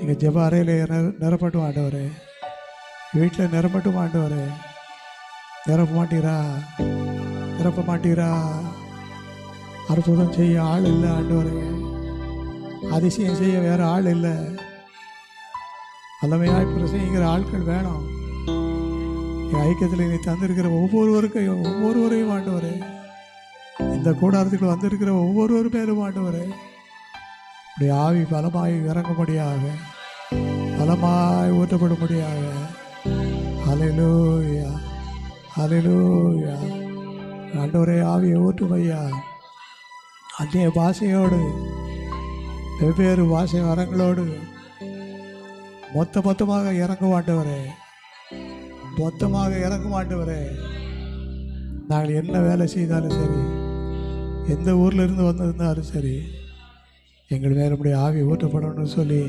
எங்கள் ஜெப அறையில் நிரப்பட்டும் ஆண்டவரே, வீட்டில் நிரப்பட்டும் ஆண்டவரே. நிரப்ப மாட்டீரா? நிரப்ப மாட்டீரா? அற்புதம் செய்ய ஆள் இல்லை ஆண்டவரே, அதிசயம் செய்ய வேறு ஆள் இல்லை. வல்லமையாய் பிரசங்கிக்கிற ஆட்கள் வேணும். என் ஐக்கியத்தில் நீ தந்திருக்கிற ஒவ்வொருவரையும் ஆண்டவரே, இந்த கூடாரத்துக்கு வந்திருக்கிற ஒவ்வொருவர் பேரும் ஆண்டவரே, இப்படி ஆவி பலமாய் இறங்கும்படியாக, பலமாய் ஊற்றப்படும்படியாக. ஹல்லேலூயா, ஹல்லேலூயா. ஆண்டவரே, ஆவியை ஊற்றும் ஐயா. அந்நிய பாஷையோடு, வெவ்வேறு பாஷை வரங்களோடு மொத்தமாக இறங்கும் ஆண்டவரே, மொத்தமாக இறங்கும் ஆண்டவரே. நாங்கள் என்ன வேலை செய்தாலும் சரி, எந்த ஊரில் இருந்து வந்திருந்தாலும் சரி, எங்கள் மேலே இப்படி ஆவி ஊற்றப்படணும்னு சொல்லி